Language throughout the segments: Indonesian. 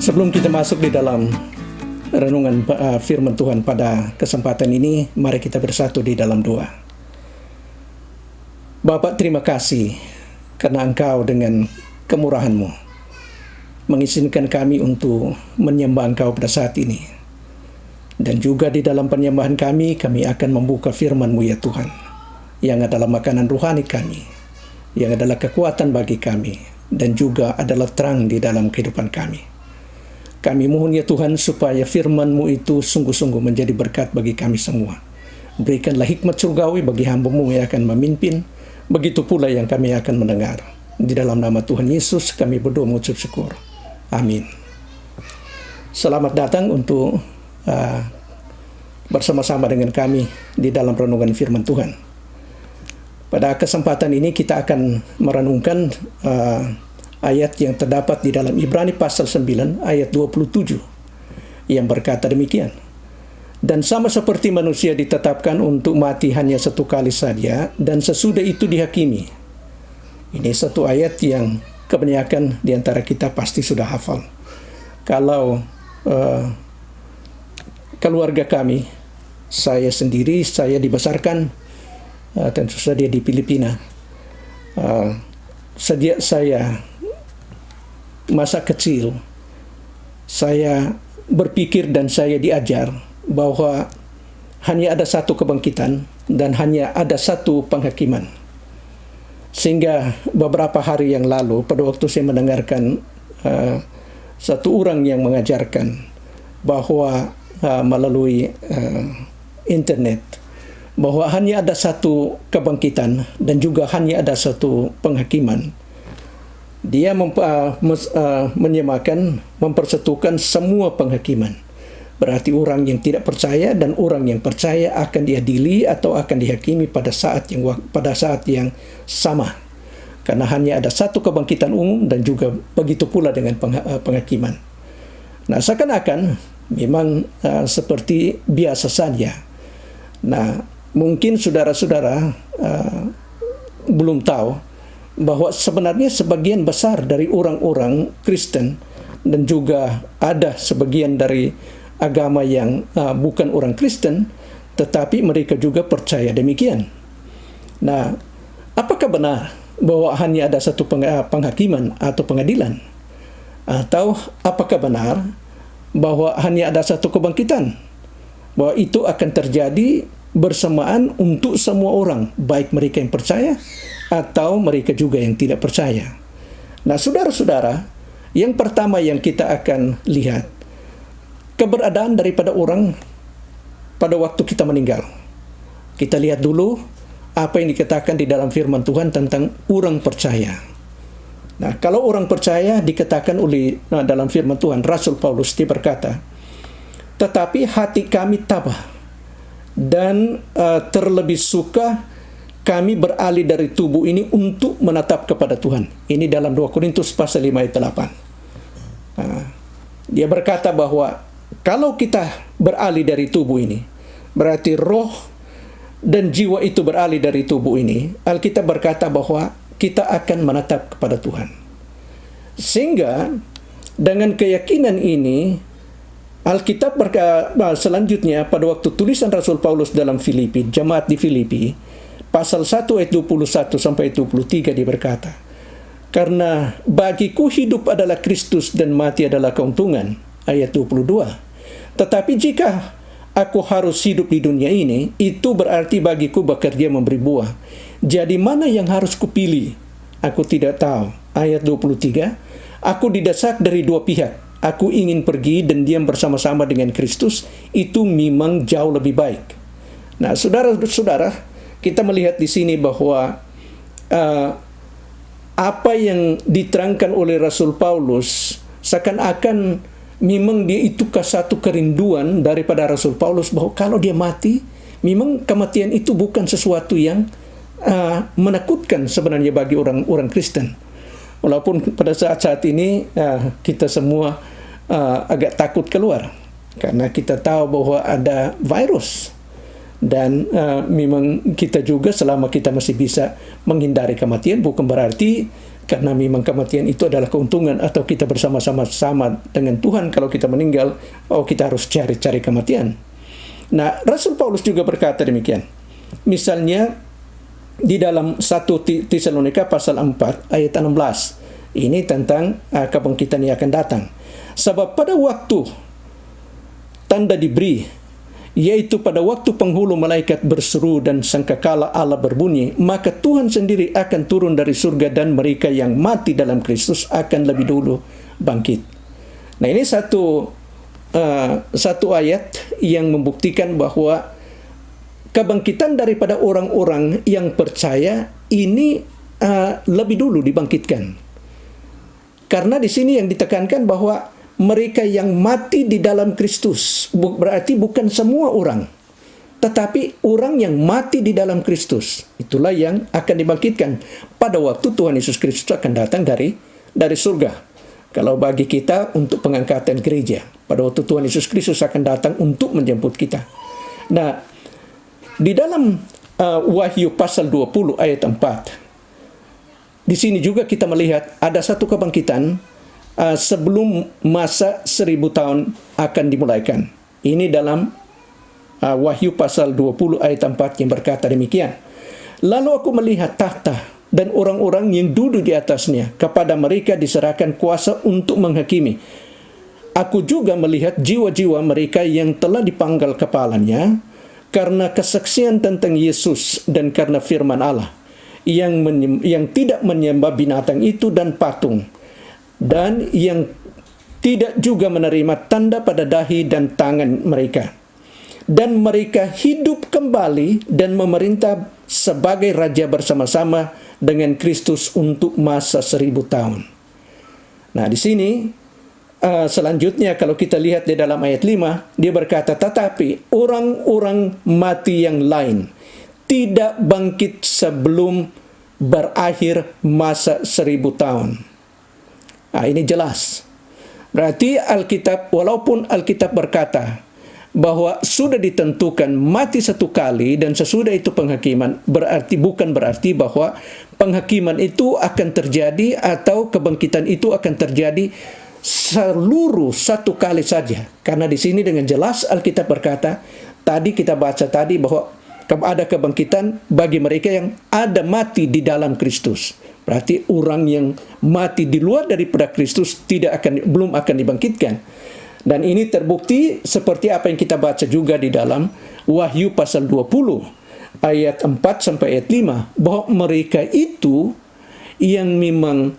Sebelum kita masuk di dalam renungan firman Tuhan pada kesempatan ini, mari kita bersatu di dalam doa. Bapa, terima kasih karena Engkau dengan kemurahan-Mu mengizinkan kami untuk menyembah Engkau pada saat ini. Dan juga di dalam penyembahan kami akan membuka firman-Mu ya Tuhan, yang adalah makanan rohani kami, yang adalah kekuatan bagi kami, dan juga adalah terang di dalam kehidupan kami. Kami mohon ya Tuhan supaya firman-Mu itu sungguh-sungguh menjadi berkat bagi kami semua. Berikanlah hikmat surgawi bagi hamba-Mu yang akan memimpin, begitu pula yang kami akan mendengar. Di dalam nama Tuhan Yesus kami berdoa mengucap syukur. Amin. Selamat datang untuk bersama-sama dengan kami di dalam renungan firman Tuhan. Pada kesempatan ini kita akan merenungkan ayat yang terdapat di dalam Ibrani pasal 9 ayat 27 yang berkata demikian. Dan sama seperti manusia ditetapkan untuk mati hanya satu kali saja, dan sesudah itu dihakimi. Ini satu ayat yang kebanyakan di antara kita pasti sudah hafal. Kalau keluarga kami, saya sendiri, saya dibesarkan tentu saja di Filipina. Sejak saya masa kecil, saya berpikir dan saya diajar bahwa hanya ada satu kebangkitan dan hanya ada satu penghakiman. Sehingga beberapa hari yang lalu, pada waktu saya mendengarkan satu orang yang mengajarkan bahwa melalui internet, bahwa hanya ada satu kebangkitan dan juga hanya ada satu penghakiman. Dia menyamakan, mempersatukan semua penghakiman. Berarti orang yang tidak percaya dan orang yang percaya akan diadili atau akan dihakimi pada saat yang sama. Karena hanya ada satu kebangkitan umum dan juga begitu pula dengan penghakiman. Nah, seakan-akan memang seperti biasa saja. Nah, mungkin saudara-saudara belum tahu bahwa sebenarnya sebagian besar dari orang-orang Kristen dan juga ada sebagian dari agama yang bukan orang Kristen, tetapi mereka juga percaya demikian. Nah, apakah benar bahwa hanya ada satu penghakiman atau pengadilan? Atau apakah benar bahwa hanya ada satu kebangkitan? Bahwa itu akan terjadi bersamaan untuk semua orang, baik mereka yang percaya atau mereka juga yang tidak percaya. Nah, saudara-saudara, yang pertama yang kita akan lihat, keberadaan daripada orang pada waktu kita meninggal. Kita lihat dulu apa yang dikatakan di dalam firman Tuhan tentang orang percaya. Nah, kalau orang percaya dikatakan oleh dalam firman Tuhan, Rasul Paulus dia berkata, tetapi hati kami tabah dan terlebih suka kami beralih dari tubuh ini untuk menatap kepada Tuhan. Ini dalam 2 Korintus pasal 5 ayat 8. Dia berkata bahwa kalau kita beralih dari tubuh ini, berarti roh dan jiwa itu beralih dari tubuh ini. Alkitab berkata bahwa kita akan menatap kepada Tuhan. Sehingga dengan keyakinan ini, Alkitab selanjutnya pada waktu tulisan Rasul Paulus dalam Filipi, jemaat di Filipi, pasal 1 ayat 21 sampai 23 dia berkata, karena bagiku hidup adalah Kristus dan mati adalah keuntungan. Ayat 22. Tetapi jika aku harus hidup di dunia ini, itu berarti bagiku bekerja memberi buah. Jadi mana yang harus kupilih? Aku tidak tahu. Ayat 23. Aku didesak dari dua pihak. Aku ingin pergi dan diam bersama-sama dengan Kristus. Itu memang jauh lebih baik. Nah, saudara-saudara, kita melihat di sini bahwa apa yang diterangkan oleh Rasul Paulus seakan-akan memang dia itu satu kerinduan daripada Rasul Paulus bahwa kalau dia mati, memang kematian itu bukan sesuatu yang menakutkan sebenarnya bagi orang Kristen. Walaupun pada saat ini kita semua agak takut keluar karena kita tahu bahwa ada virus. Dan memang kita juga selama kita masih bisa menghindari kematian, bukan berarti Karena memang kematian itu adalah keuntungan, atau kita bersama-sama dengan Tuhan. Kalau kita meninggal, kita harus cari kematian. Nah, Rasul Paulus juga berkata demikian. Misalnya di dalam 1 Tesalonika pasal 4 ayat 16. Ini tentang kebangkitan yang akan datang. Sebab pada waktu tanda diberi, yaitu pada waktu penghulu malaikat berseru dan sangkakala Allah berbunyi, maka Tuhan sendiri akan turun dari surga, dan mereka yang mati dalam Kristus akan lebih dulu bangkit. Nah, ini satu ayat yang membuktikan bahwa kebangkitan daripada orang-orang yang percaya ini lebih dulu dibangkitkan. Karena di sini yang ditekankan bahwa mereka yang mati di dalam Kristus, berarti bukan semua orang, tetapi orang yang mati di dalam Kristus, itulah yang akan dibangkitkan pada waktu Tuhan Yesus Kristus akan datang dari surga. Kalau bagi kita untuk pengangkatan gereja, pada waktu Tuhan Yesus Kristus akan datang untuk menjemput kita. Nah, di dalam Wahyu pasal 20 ayat 4, di sini juga kita melihat ada satu kebangkitan sebelum masa 1000 tahun akan dimulaikan. Ini dalam Wahyu pasal 20 ayat 4 yang berkata demikian. Lalu aku melihat tahta dan orang-orang yang duduk di atasnya, kepada mereka diserahkan kuasa untuk menghakimi. Aku juga melihat jiwa-jiwa mereka yang telah dipanggal kepalanya karena kesaksian tentang Yesus dan karena firman Allah, yang tidak menyembah binatang itu dan patung, dan yang tidak juga menerima tanda pada dahi dan tangan mereka. Dan mereka hidup kembali dan memerintah sebagai raja bersama-sama dengan Kristus untuk masa 1000 tahun. Nah, di sini selanjutnya kalau kita lihat di dalam ayat 5, dia berkata, tetapi orang-orang mati yang lain tidak bangkit sebelum berakhir masa 1000 tahun. Nah, ini jelas. Berarti Alkitab, walaupun Alkitab berkata bahwa sudah ditentukan mati satu kali dan sesudah itu penghakiman, bukan berarti bahwa penghakiman itu akan terjadi atau kebangkitan itu akan terjadi seluruh satu kali saja. Karena di sini dengan jelas Alkitab berkata, tadi kita baca tadi bahwa ada kebangkitan bagi mereka yang ada mati di dalam Kristus. Berarti orang yang mati di luar daripada Kristus belum akan dibangkitkan. Dan ini terbukti seperti apa yang kita baca juga di dalam Wahyu pasal 20 ayat 4 sampai ayat 5, bahwa mereka itu yang memang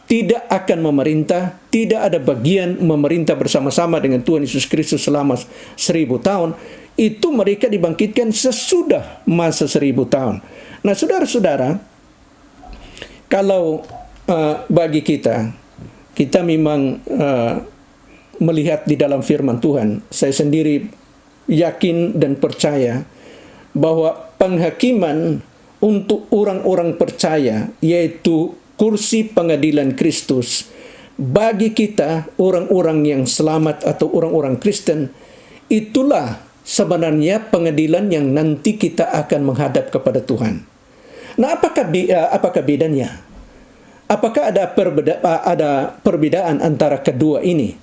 tidak akan memerintah, tidak ada bagian memerintah bersama-sama dengan Tuhan Yesus Kristus selama 1000 tahun, itu mereka dibangkitkan sesudah masa 1000 tahun. Nah, saudara-saudara, kalau bagi kita memang melihat di dalam firman Tuhan, saya sendiri yakin dan percaya bahwa penghakiman untuk orang-orang percaya, yaitu kursi pengadilan Kristus, bagi kita orang-orang yang selamat atau orang-orang Kristen, itulah sebenarnya pengadilan yang nanti kita akan menghadap kepada Tuhan. Nah, apakah bedanya? Apakah ada perbedaan antara kedua ini?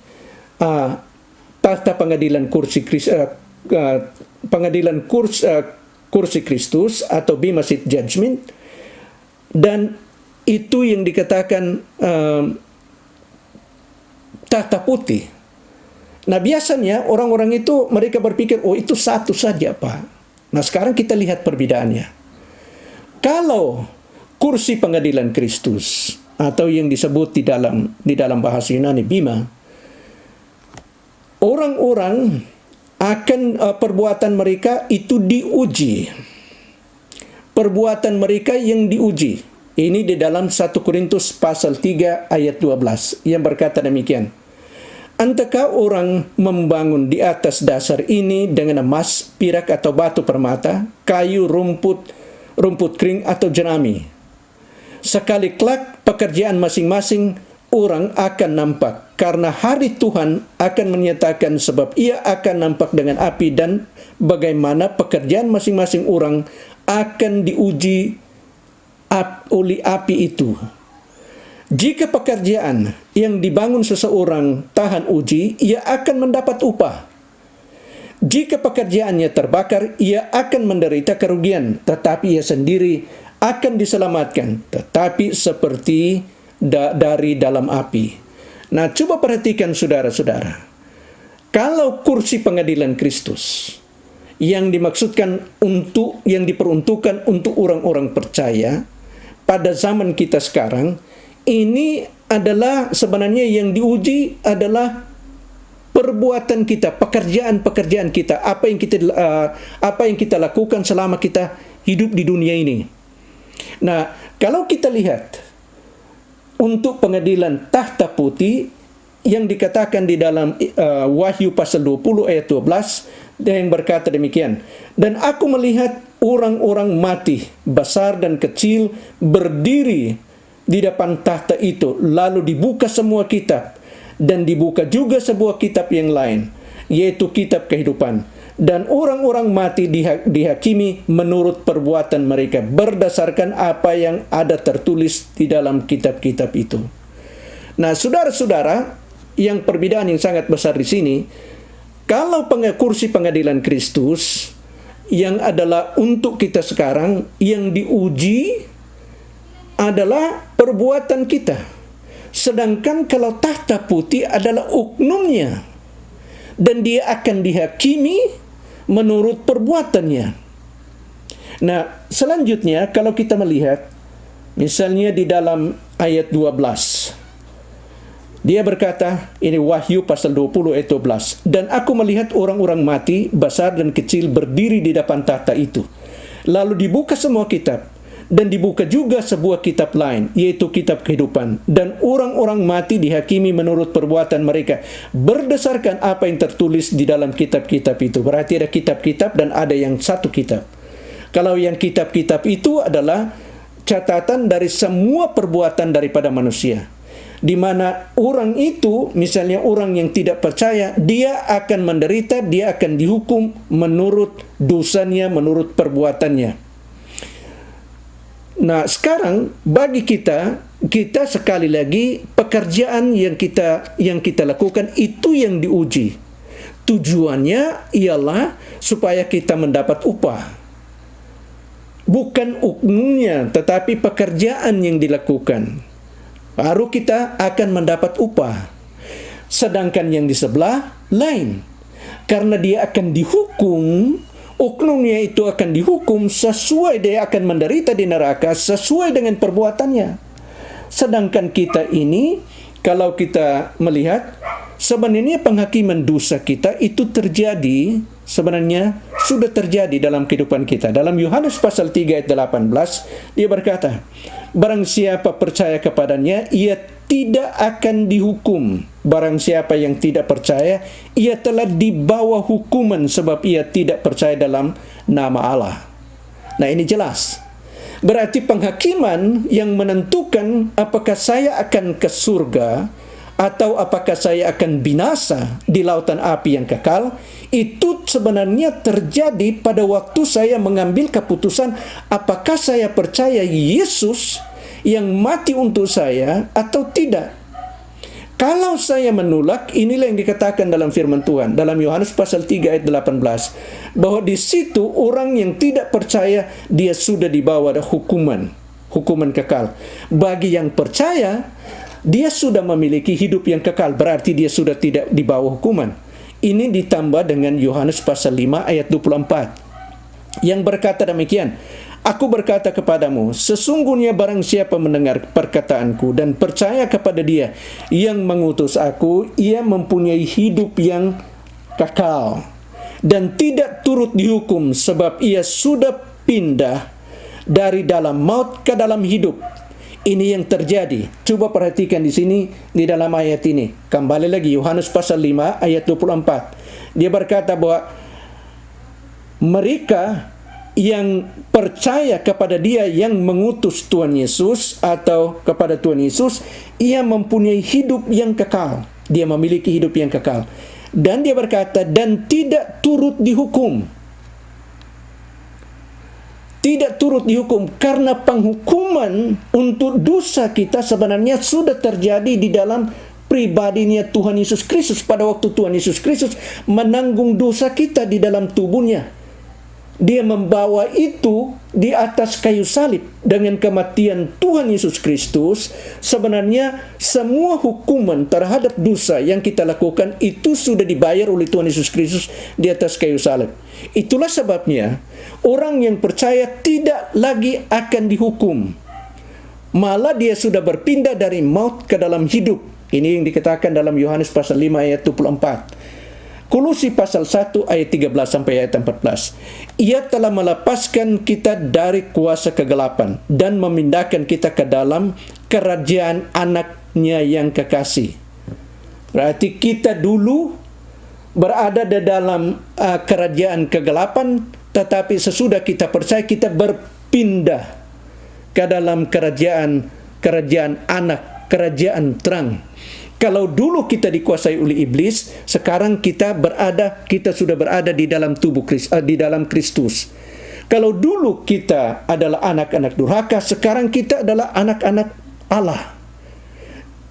Tahta pengadilan kursi Kristus atau Bema Seat Judgment, dan itu yang dikatakan tahta putih. Nah, biasanya orang-orang itu mereka berpikir, oh itu satu saja, Pak. Nah, sekarang kita lihat perbedaannya. Kalau kursi pengadilan Kristus atau yang disebut di dalam bahasa Yunani Bema, orang-orang akan perbuatan mereka itu diuji. Perbuatan mereka yang diuji. Ini di dalam 1 Korintus pasal 3 ayat 12 yang berkata demikian. Antakah orang membangun di atas dasar ini dengan emas, pirak atau batu permata, kayu, rumput kering atau jerami? Sekali kelak pekerjaan masing-masing orang akan nampak, karena hari Tuhan akan menyatakan, sebab ia akan nampak dengan api, dan bagaimana pekerjaan masing-masing orang akan diuji oleh api itu. Jika pekerjaan yang dibangun seseorang tahan uji, ia akan mendapat upah. Jika pekerjaannya terbakar, ia akan menderita kerugian, tetapi ia sendiri akan diselamatkan, tetapi seperti dari dalam api. Nah, coba perhatikan saudara-saudara. Kalau kursi pengadilan Kristus yang diperuntukkan untuk orang-orang percaya pada zaman kita sekarang, ini adalah sebenarnya yang diuji adalah perbuatan kita, pekerjaan-pekerjaan kita, apa yang kita lakukan selama kita hidup di dunia ini. Nah, kalau kita lihat untuk pengadilan tahta putih yang dikatakan di dalam Wahyu pasal 20 ayat 12, yang berkata demikian, dan aku melihat orang-orang mati, besar dan kecil, berdiri di depan tahta itu, lalu dibuka semua kitab, dan dibuka juga sebuah kitab yang lain, yaitu kitab kehidupan. Dan orang-orang mati dihakimi menurut perbuatan mereka, berdasarkan apa yang ada tertulis di dalam kitab-kitab itu. Nah, saudara-saudara, yang perbedaan yang sangat besar di sini, kalau kursi pengadilan Kristus, yang adalah untuk kita sekarang, yang diuji adalah perbuatan kita. Sedangkan kalau tahta putih adalah oknumnya, dan dia akan dihakimi menurut perbuatannya. Nah, selanjutnya kalau kita melihat, misalnya di dalam ayat 12, dia berkata, ini Wahyu pasal 20 ayat 12, dan aku melihat orang-orang mati, besar dan kecil, berdiri di depan tahta itu. Lalu dibuka semua kitab, dan dibuka juga sebuah kitab lain, yaitu kitab kehidupan. Dan orang-orang mati dihakimi menurut perbuatan mereka, berdasarkan apa yang tertulis di dalam kitab-kitab itu. Berarti ada kitab-kitab dan ada yang satu kitab. Kalau yang kitab-kitab itu adalah catatan dari semua perbuatan daripada manusia, di mana orang itu, misalnya orang yang tidak percaya, dia akan menderita, dia akan dihukum menurut dosanya, menurut perbuatannya. Nah, sekarang bagi kita sekali lagi pekerjaan yang kita lakukan itu yang diuji. Tujuannya ialah supaya kita mendapat upah. Bukan oknumnya, tetapi pekerjaan yang dilakukan. Baru kita akan mendapat upah. Sedangkan yang di sebelah lain. Karena dia akan dihukum, oknumnya itu akan dihukum sesuai, dia akan menderita di neraka sesuai dengan perbuatannya. Sedangkan kita ini, kalau kita melihat, sebenarnya penghakiman dosa kita itu terjadi, sebenarnya sudah terjadi dalam kehidupan kita. Dalam Yohanes pasal 3 ayat 18, dia berkata, barang siapa percaya kepadanya, ia tidak akan dihukum. Barang siapa yang tidak percaya, ia telah dibawa hukuman sebab ia tidak percaya dalam nama Allah. Nah, ini jelas. Berarti penghakiman yang menentukan apakah saya akan ke surga atau apakah saya akan binasa di lautan api yang kekal, itu sebenarnya terjadi pada waktu saya mengambil keputusan apakah saya percaya Yesus yang mati untuk saya atau tidak. Kalau saya menolak, inilah yang dikatakan dalam firman Tuhan dalam Yohanes pasal 3 ayat 18, bahwa di situ orang yang tidak percaya dia sudah dibawa hukuman kekal. Bagi yang percaya, dia sudah memiliki hidup yang kekal, berarti dia sudah tidak dibawa hukuman. Ini ditambah dengan Yohanes pasal 5 ayat 24 yang berkata demikian, aku berkata kepadamu, sesungguhnya barang siapa mendengar perkataanku dan percaya kepada dia yang mengutus aku, ia mempunyai hidup yang kekal dan tidak turut dihukum, sebab ia sudah pindah dari dalam maut ke dalam hidup. Ini yang terjadi. Coba perhatikan di sini, di dalam ayat ini. Kembali lagi, Yohanes pasal 5 ayat 24. Dia berkata bahwa mereka yang percaya kepada dia yang mengutus Tuhan Yesus atau kepada Tuhan Yesus, ia mempunyai hidup yang kekal. Dia memiliki hidup yang kekal. Dan dia berkata, dan tidak turut dihukum. tidak turut dihukum karena penghukuman untuk dosa kita sebenarnya sudah terjadi di dalam pribadinya Tuhan Yesus Kristus pada waktu Tuhan Yesus Kristus menanggung dosa kita di dalam tubuhnya. Dia membawa itu di atas kayu salib dengan kematian Tuhan Yesus Kristus. Sebenarnya semua hukuman terhadap dosa yang kita lakukan itu sudah dibayar oleh Tuhan Yesus Kristus di atas kayu salib. Itulah sebabnya orang yang percaya tidak lagi akan dihukum. Malah dia sudah berpindah dari maut ke dalam hidup. Ini yang dikatakan dalam Yohanes pasal 5 ayat 24. Kolose pasal 1 ayat 13 sampai ayat 14. Ia telah melepaskan kita dari kuasa kegelapan dan memindahkan kita ke dalam kerajaan anaknya yang kekasih. Berarti kita dulu berada di dalam kerajaan kegelapan, tetapi sesudah kita percaya kita berpindah ke dalam kerajaan anak, kerajaan terang. Kalau dulu kita dikuasai oleh iblis, sekarang kita sudah berada di dalam tubuh di dalam Kristus. Kalau dulu kita adalah anak-anak durhaka, sekarang kita adalah anak-anak Allah.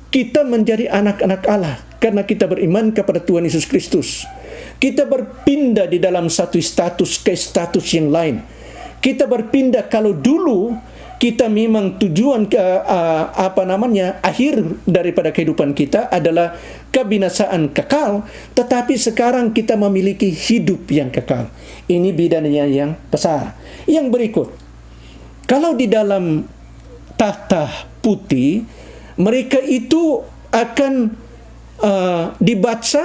Kita menjadi anak-anak Allah karena kita beriman kepada Tuhan Yesus Kristus. Kita berpindah di dalam satu status ke status yang lain. Kita berpindah, kalau dulu kita memang tujuan akhir daripada kehidupan kita adalah kebinasaan kekal, tetapi sekarang kita memiliki hidup yang kekal. Ini bedanya yang besar. Yang berikut, kalau di dalam tahta putih, mereka itu akan dibaca,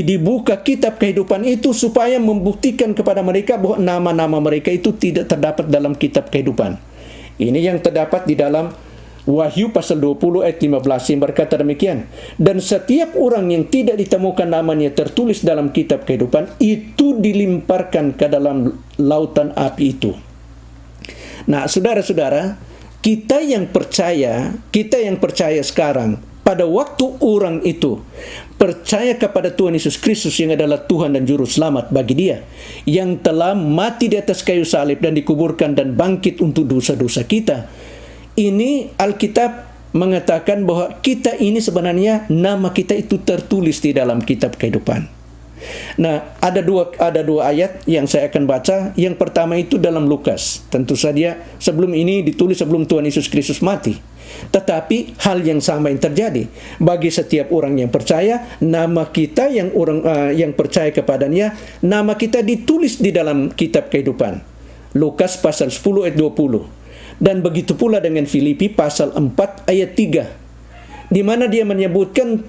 dibuka kitab kehidupan itu supaya membuktikan kepada mereka bahwa nama-nama mereka itu tidak terdapat dalam kitab kehidupan. Ini yang terdapat di dalam Wahyu pasal 20 ayat 15 yang berkata demikian. Dan setiap orang yang tidak ditemukan namanya tertulis dalam kitab kehidupan itu dilemparkan ke dalam lautan api itu. Nah, saudara-saudara, kita yang percaya sekarang, pada waktu orang itu percaya kepada Tuhan Yesus Kristus yang adalah Tuhan dan Juru Selamat bagi dia, yang telah mati di atas kayu salib dan dikuburkan dan bangkit untuk dosa-dosa kita. Ini Alkitab mengatakan bahwa kita ini sebenarnya nama kita itu tertulis di dalam kitab kehidupan. Nah, ada dua ayat yang saya akan baca. Yang pertama itu dalam Lukas. Tentu saja sebelum ini ditulis sebelum Tuhan Yesus Kristus mati. Tetapi hal yang sama yang terjadi bagi setiap orang yang percaya. Nama kita yang percaya kepadanya, nama kita ditulis di dalam kitab kehidupan. Lukas pasal 10 ayat 20. Dan begitu pula dengan Filipi pasal 4 ayat 3, di mana dia menyebutkan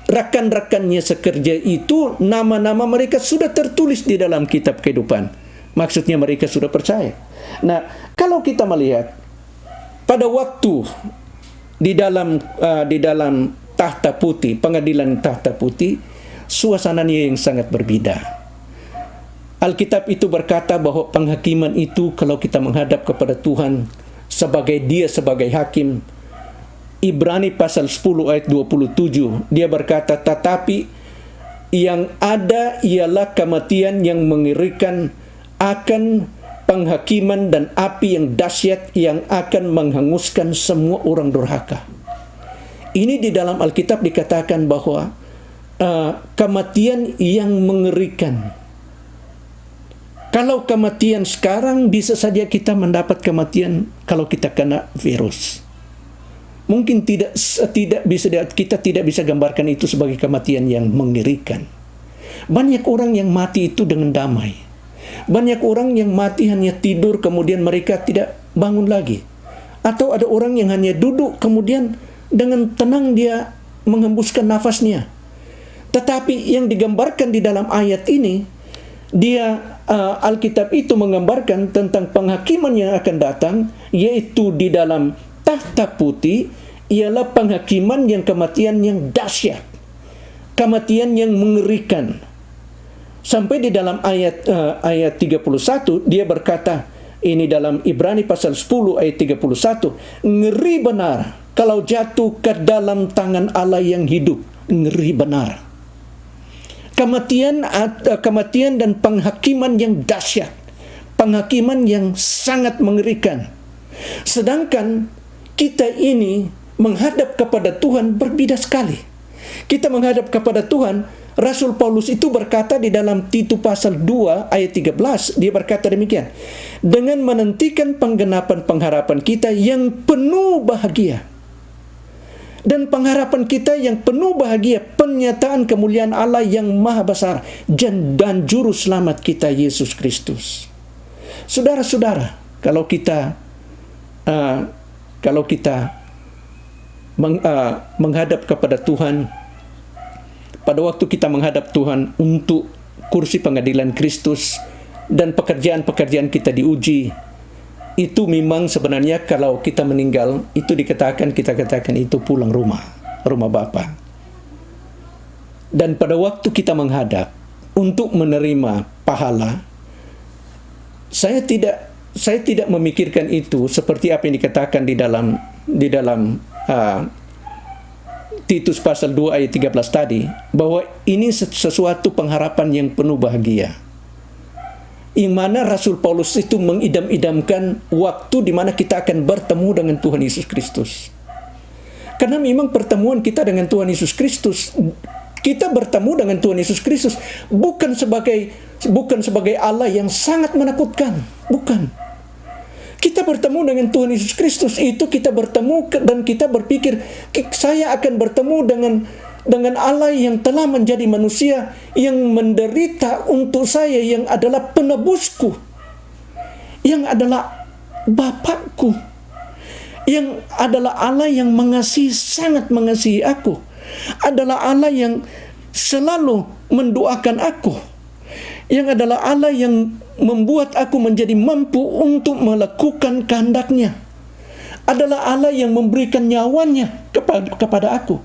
rakan-rakannya sekerja itu, nama-nama mereka sudah tertulis di dalam kitab kehidupan. Maksudnya mereka sudah percaya. Nah, kalau kita melihat pada waktu di dalam tahta putih, pengadilan tahta putih, suasananya yang sangat berbeda. Alkitab itu berkata bahwa penghakiman itu kalau kita menghadap kepada Tuhan sebagai hakim. Ibrani pasal 10 ayat 27, dia berkata, tetapi yang ada ialah kematian yang mengerikan, akan penghakiman dan api yang dahsyat yang akan menghanguskan semua orang durhaka. Ini di dalam Alkitab dikatakan bahwa kematian yang mengerikan. Kalau kematian sekarang, bisa saja kita mendapat kematian kalau kita kena virus. Mungkin kita tidak bisa gambarkan itu sebagai kematian yang mengerikan. Banyak orang yang mati itu dengan damai. Banyak orang yang mati hanya tidur, kemudian mereka tidak bangun lagi. Atau ada orang yang hanya duduk, kemudian dengan tenang dia menghembuskan nafasnya. Tetapi yang digambarkan di dalam ayat ini, Alkitab itu menggambarkan tentang penghakiman yang akan datang, yaitu di dalam tahta putih, ialah penghakiman yang kematian yang dahsyat, kematian yang mengerikan. Sampai di dalam ayat 31 dia berkata, ini dalam Ibrani pasal 10 ayat 31, ngeri benar kalau jatuh ke dalam tangan Allah yang hidup. Ngeri benar. Kematian dan penghakiman yang dahsyat, penghakiman yang sangat mengerikan. Sedangkan kita ini menghadap kepada Tuhan berbeda sekali. Kita menghadap kepada Tuhan, Rasul Paulus itu berkata di dalam Titus pasal 2 ayat 13, dia berkata demikian, dengan menantikan penggenapan pengharapan kita yang penuh bahagia. Dan pengharapan kita yang penuh bahagia, penyataan kemuliaan Allah yang maha besar dan juru selamat kita Yesus Kristus. Saudara-saudara, kalau kita menghadap kepada Tuhan, pada waktu kita menghadap Tuhan untuk kursi pengadilan Kristus dan pekerjaan-pekerjaan kita diuji, itu memang sebenarnya kalau kita meninggal, itu kita katakan itu pulang rumah Bapa. Dan pada waktu kita menghadap untuk menerima pahala, saya tidak memikirkan itu seperti apa yang dikatakan di dalam Titus pasal 2 ayat 13 tadi, bahwa ini sesuatu pengharapan yang penuh bahagia. Yang mana Rasul Paulus itu mengidam-idamkan waktu di mana kita akan bertemu dengan Tuhan Yesus Kristus. Karena memang pertemuan kita dengan Tuhan Yesus Kristus, kita bertemu dengan Tuhan Yesus Kristus bukan sebagai Allah yang sangat menakutkan, bukan. Kita bertemu dengan Tuhan Yesus Kristus itu kita bertemu dan kita berpikir saya akan bertemu dengan Allah yang telah menjadi manusia, yang menderita untuk saya, yang adalah penebusku, yang adalah Bapakku, yang adalah Allah yang sangat mengasihi aku, adalah Allah yang selalu mendoakan aku, yang adalah Allah yang membuat aku menjadi mampu untuk melakukan kehendak-Nya, adalah Allah yang memberikan nyawanya kepada aku,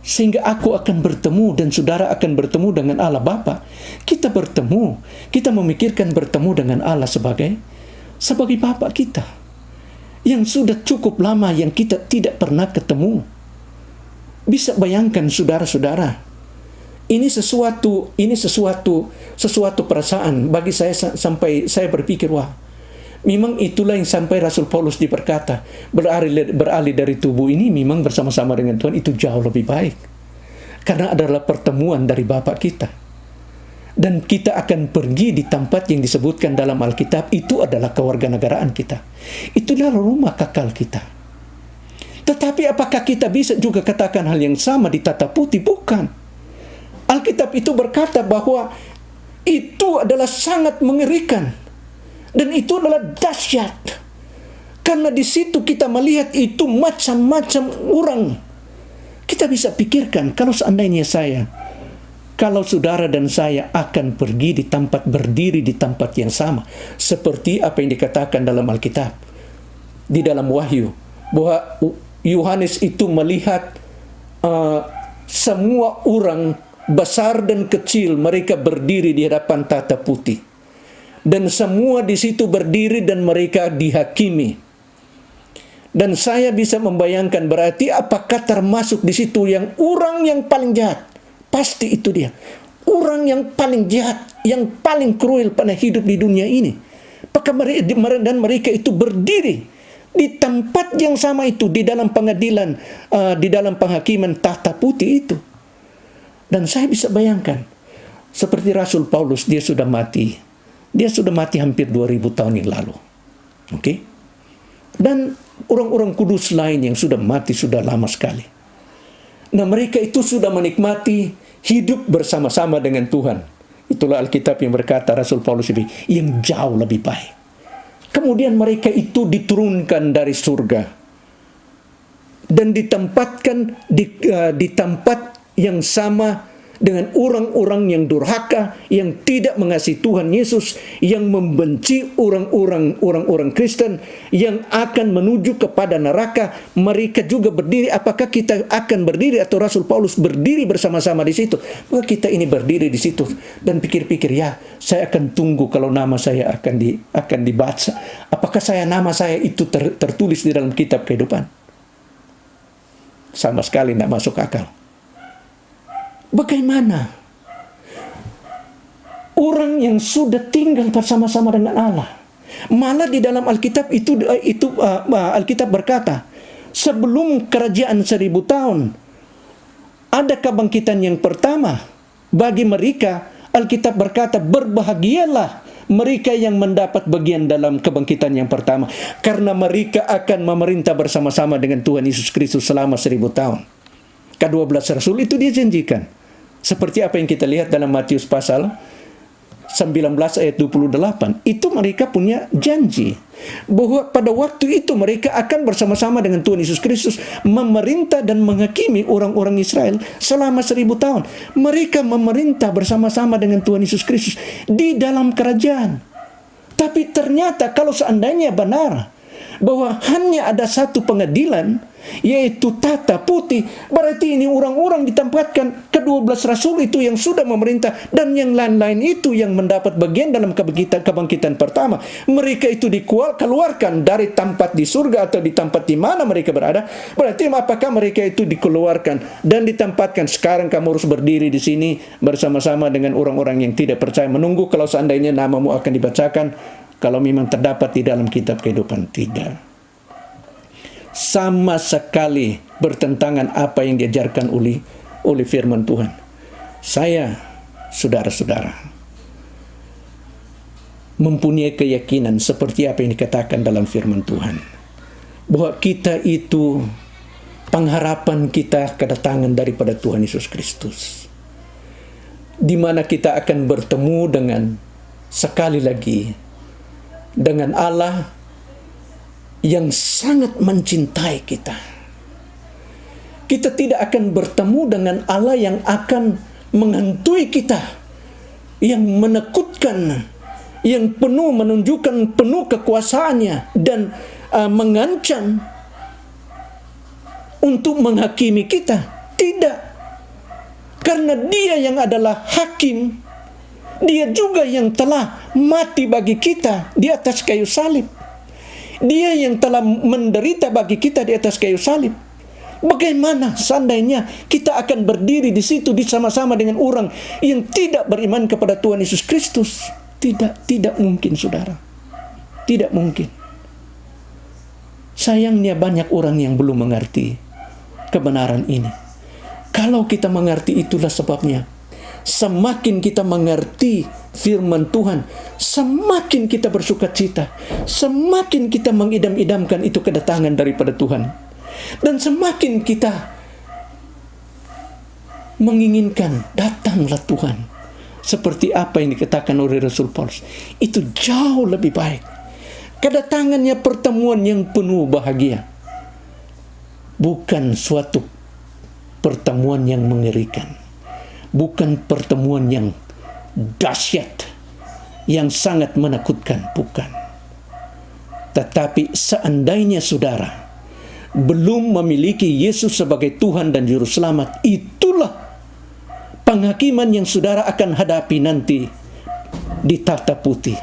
sehingga aku akan bertemu dan saudara akan bertemu dengan Allah Bapa. Kita bertemu, kita memikirkan bertemu dengan Allah sebagai Bapa kita, yang sudah cukup lama yang kita tidak pernah ketemu. Bisa bayangkan saudara-saudara, ini sesuatu perasaan bagi saya, sampai saya berpikir, wah, memang itulah yang sampai Rasul Paulus berkata, beralih dari tubuh ini memang bersama-sama dengan Tuhan itu jauh lebih baik. Karena adalah pertemuan dari Bapa kita. Dan kita akan pergi di tempat yang disebutkan dalam Alkitab, itu adalah kewarganegaraan kita. Itulah rumah kekal kita. Tetapi apakah kita bisa juga katakan hal yang sama di tata putih? Bukan. Alkitab itu berkata bahwa itu adalah sangat mengerikan. Dan itu adalah dahsyat. Karena di situ kita melihat itu macam-macam orang. Kita bisa pikirkan kalau seandainya kalau saudara dan saya akan pergi berdiri di tempat yang sama. Seperti apa yang dikatakan dalam Alkitab. Di dalam Wahyu. Bahwa Yohanes itu melihat semua orang besar dan kecil, mereka berdiri di hadapan tata putih. Dan semua di situ berdiri dan mereka dihakimi. Dan saya bisa membayangkan, berarti apakah termasuk di situ orang yang paling jahat? Pasti itu dia. Orang yang paling jahat, yang paling cruel pernah hidup di dunia ini. Dan mereka itu berdiri di tempat yang sama itu, di dalam pengadilan, di dalam penghakiman tata putih itu. Dan saya bisa bayangkan, seperti Rasul Paulus, dia sudah mati. Dia sudah mati hampir 2000 tahun yang lalu. Oke? Dan orang-orang kudus lain yang sudah mati sudah lama sekali. Nah, mereka itu sudah menikmati hidup bersama-sama dengan Tuhan. Itulah Alkitab yang berkata, Rasul Paulus ini, yang jauh lebih baik. Kemudian mereka itu diturunkan dari surga. Dan ditempatkan di tempat yang sama dengan orang-orang yang durhaka, yang tidak mengasihi Tuhan Yesus, yang membenci orang-orang Kristen, yang akan menuju kepada neraka. Mereka juga berdiri. Apakah kita akan berdiri atau Rasul Paulus berdiri bersama-sama di situ? Maka kita ini berdiri di situ dan pikir-pikir, ya, saya akan tunggu kalau nama saya akan dibaca. Apakah nama saya itu tertulis di dalam kitab kehidupan? Sama sekali tidak masuk akal. Bagaimana orang yang sudah tinggal bersama-sama dengan Allah. Malah di dalam Alkitab Alkitab berkata, sebelum kerajaan 1000 tahun, ada kebangkitan yang pertama. Bagi mereka, Alkitab berkata, berbahagialah mereka yang mendapat bagian dalam kebangkitan yang pertama, karena mereka akan memerintah bersama-sama dengan Tuhan Yesus Kristus selama 1000 tahun. Ke-12 Rasul itu dia janjikan. Seperti apa yang kita lihat dalam Matius pasal 19 ayat 28. Itu mereka punya janji bahwa pada waktu itu mereka akan bersama-sama dengan Tuhan Yesus Kristus memerintah dan menghakimi orang-orang Israel selama 1000 tahun. Mereka memerintah bersama-sama dengan Tuhan Yesus Kristus di dalam kerajaan. Tapi ternyata kalau seandainya benar bahwa hanya ada satu pengadilan, yaitu tata putih, berarti ini orang-orang ditempatkan ke-12 Rasul itu yang sudah memerintah, dan yang lain-lain itu yang mendapat bagian dalam kebangkitan pertama. Mereka itu dikeluarkan dari tempat di surga atau di tempat di mana mereka berada. Berarti apakah mereka itu dikeluarkan dan ditempatkan, sekarang kamu harus berdiri di sini bersama-sama dengan orang-orang yang tidak percaya, menunggu kalau seandainya namamu akan dibacakan, kalau memang terdapat di dalam kitab kehidupan? Tidak. Sama sekali bertentangan apa yang diajarkan oleh firman Tuhan. Saya, saudara-saudara, mempunyai keyakinan seperti apa yang dikatakan dalam firman Tuhan, bahwa kita itu, pengharapan kita kedatangan daripada Tuhan Yesus Kristus, di mana kita akan bertemu dengan, sekali lagi, dengan Allah yang sangat mencintai kita. Kita tidak akan bertemu dengan Allah yang akan menghantui kita, yang menakutkan, yang menunjukkan penuh kekuasaannya dan mengancam untuk menghakimi kita. Tidak. Karena Dia yang adalah hakim, Dia juga yang telah mati bagi kita di atas kayu salib. Dia yang telah menderita bagi kita di atas kayu salib. Bagaimana seandainya kita akan berdiri di situ bersama-sama dengan orang yang tidak beriman kepada Tuhan Yesus Kristus? Tidak mungkin, saudara. Tidak mungkin. Sayangnya banyak orang yang belum mengerti kebenaran ini. Kalau kita mengerti, itulah sebabnya semakin kita mengerti firman Tuhan, semakin kita bersuka cita, semakin kita mengidam-idamkan itu kedatangan daripada Tuhan, dan semakin kita menginginkan datanglah Tuhan, seperti apa yang dikatakan oleh Rasul Paulus. Itu jauh lebih baik. Kedatangannya pertemuan yang penuh bahagia, bukan suatu pertemuan yang mengerikan, bukan pertemuan yang dahsyat, yang sangat menakutkan, bukan. Tetapi seandainya saudara belum memiliki Yesus sebagai Tuhan dan Juru Selamat, itulah penghakiman yang saudara akan hadapi nanti di tata putih,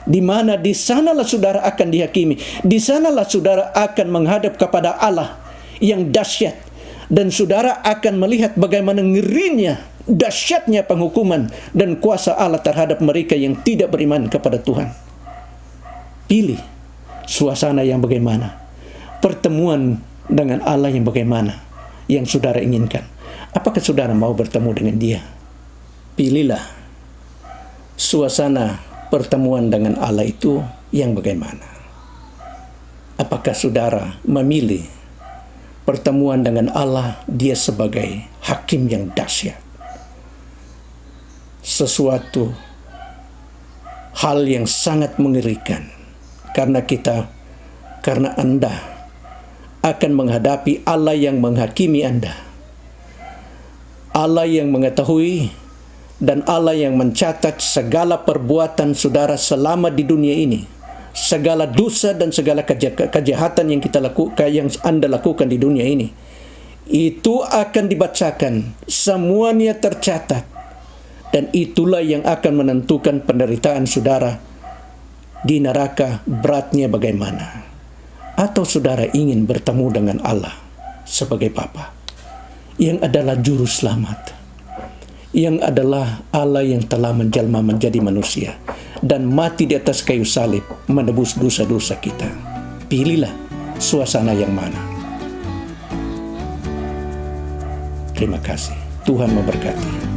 di mana di sanalah saudara akan dihakimi, di sanalah saudara akan menghadap kepada Allah yang dahsyat, dan saudara akan melihat bagaimana ngerinya, dahsyatnya penghukuman dan kuasa Allah terhadap mereka yang tidak beriman kepada Tuhan. Pilih suasana yang bagaimana, pertemuan dengan Allah yang bagaimana yang saudara inginkan. Apakah saudara mau bertemu dengan Dia? Pilihlah suasana pertemuan dengan Allah itu yang bagaimana. Apakah saudara memilih pertemuan dengan Allah, Dia sebagai hakim yang dahsyat, sesuatu hal yang sangat mengerikan, karena Anda akan menghadapi Allah yang menghakimi Anda, Allah yang mengetahui dan Allah yang mencatat segala perbuatan saudara selama di dunia ini, segala dosa dan segala kejahatan yang yang Anda lakukan di dunia ini. Itu akan dibacakan, semuanya tercatat, dan itulah yang akan menentukan penderitaan saudara di neraka beratnya bagaimana. Atau saudara ingin bertemu dengan Allah sebagai Bapa yang adalah Juru Selamat, yang adalah Allah yang telah menjelma menjadi manusia dan mati di atas kayu salib menebus dosa-dosa kita. Pilihlah suasana yang mana. Terima kasih. Tuhan memberkati.